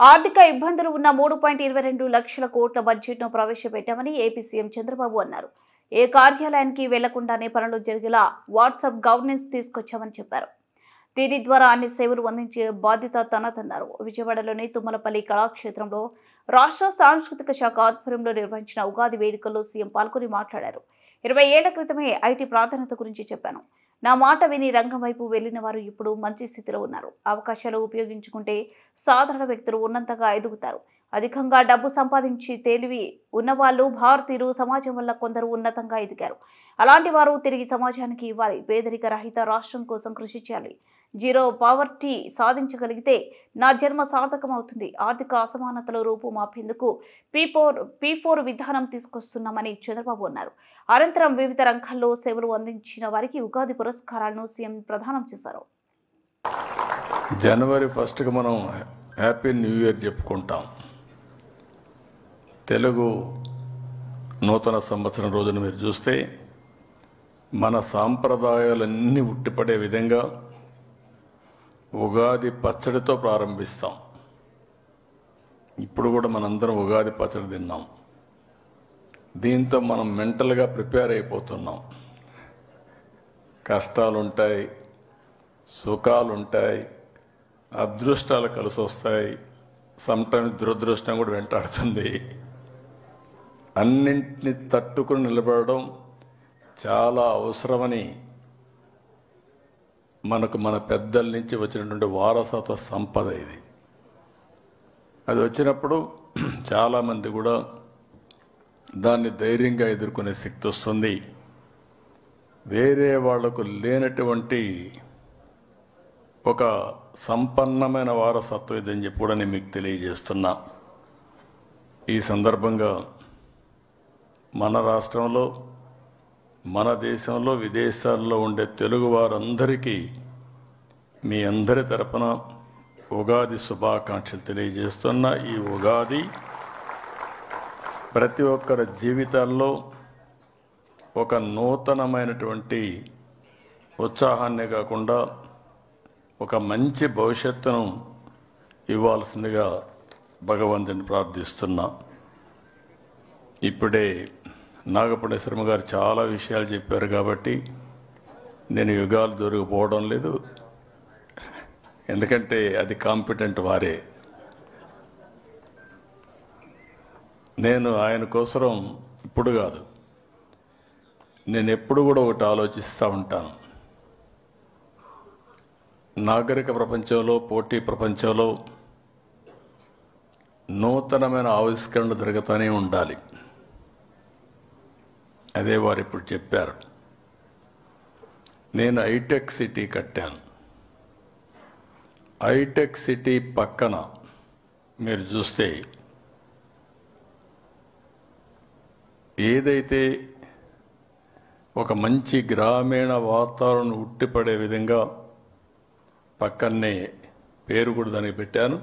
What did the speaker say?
ఆర్థిక ఇబ్బందులు ఉన్న 3.22 లక్షల కోట్ల బడ్జెట్ను ప్రవేశపెట్టామని ఏపీ సీఎం చంద్రబాబు అన్నారు. ఏ కార్యాలయానికి వెళ్లకుండానే పనులు జరిగేలా వాట్సాప్ గవర్నెన్స్ తీసుకొచ్చామని చెప్పారు. దీని ద్వారా అన్ని సేవలు అందించే బాధ్యత తనదన్నారు. విజయవాడలోని తుమ్మలపల్లి కళాక్షేత్రంలో రాష్ట్ర సాంస్కృతిక శాఖ ఆధ్వర్యంలో నిర్వహించిన ఉగాది వేడుకల్లో సీఎం పాల్గొని మాట్లాడారు. 20 ఏళ్ల క్రితమే ఐటీ ప్రాధాన్యత గురించి చెప్పాను. నా మాట విని రంగం వైపు వెళ్లిన వారు ఇప్పుడు మంచి స్థితిలో ఉన్నారు. అవకాశాలు ఉపయోగించుకుంటే సాధారణ వ్యక్తులు ఉన్నంతగా ఎదుగుతారు. అధికంగా డబ్బు సంపాదించి తెలివి ఉన్నవాళ్లు భారతీయులు సమాజం వల్ల కొందరు ఉన్నతంగా ఎదిగారు. అలాంటి వారు తిరిగి సమాజానికి ఇవ్వాలి. పేదరిక రహిత రాష్ట్రం కోసం కృషి చేయాలి. జీరో పావర్టీ సాధించగలిగితే నా జన్మ సార్థకం అవుతుంది. ఆర్థిక అసమానతల రూపుమాపేందుకు P4 విధానం తీసుకొస్తున్నామని చంద్రబాబు అన్నారు. అనంతరం వివిధ రంగాల్లో సేవలు అందించిన వారికి ఉగాది పురస్కారాలను సీఎం ప్రదానం చేశారు. జనవరి 1కి మనం హ్యాపీ న్యూ ఇయర్ చెప్పుకుంటాం. తెలుగు నూతన సంవత్సరం రోజున మీరు చూస్తే మన సాంప్రదాయాలన్నీ ఉట్టిపడే విధంగా ఉగాది పచ్చడితో ప్రారంభిస్తాం. ఇప్పుడు కూడా మనందరం ఉగాది పచ్చడి తిన్నాం. దీంతో మనం మెంటల్గా ప్రిపేర్ అయిపోతున్నాం. కష్టాలుంటాయి, సుఖాలుంటాయి, అదృష్టాలు కలిసి వస్తాయి, సమ్టైమ్స్ దురదృష్టం కూడా వెంటాడుతుంది. అన్నింటినీ తట్టుకుని నిలబడడం చాలా అవసరమని మనకు మన పెద్దల నుంచి వచ్చినటువంటి వారసత్వ సంపద ఇది. అది వచ్చినప్పుడు చాలామంది కూడా దాన్ని ధైర్యంగా ఎదుర్కొనే శక్తి వస్తుంది. వేరే వాళ్లకు లేనటువంటి ఒక సంపన్నమైన వారసత్వం ఇదని చెప్పి కూడా నేను మీకు తెలియజేస్తున్నా. ఈ సందర్భంగా మన రాష్ట్రంలో, మన దేశంలో, విదేశాల్లో ఉండే తెలుగు వారందరికీ మీ అందరి తరపున ఉగాది శుభాకాంక్షలు తెలియజేస్తున్నా. ఈ ఉగాది ప్రతి ఒక్కరి జీవితాల్లో ఒక నూతనమైనటువంటి ఉత్సాహాన్ని కాకుండా ఒక మంచి భవిష్యత్తును ఇవ్వాల్సిందిగా భగవంతుని ప్రార్థిస్తున్నా. ఇప్పుడే నాగపణేశ్వరమ్మ గారు చాలా విషయాలు చెప్పారు కాబట్టి నేను యుగాలు దొరికిపోవడం లేదు. ఎందుకంటే అది కాంపిటెంట్ వారే. నేను ఆయన కోసం ఇప్పుడు కాదు, నేను ఎప్పుడు కూడా ఒకటి ఆలోచిస్తూ ఉంటాను. నాగరిక ప్రపంచంలో, పోటీ ప్రపంచంలో నూతనమైన ఆవిష్కరణలు జరుగుతూనే ఉండాలి. అదే వారు ఇప్పుడు చెప్పారు. నేను హైటెక్ సిటీ కట్టాను. హైటెక్ సిటీ పక్కన మీరు చూస్తే ఏదైతే ఒక మంచి గ్రామీణ వాతావరణం ఉట్టిపడే విధంగా పక్కనే పేరు కూడా దానికి పెట్టాను.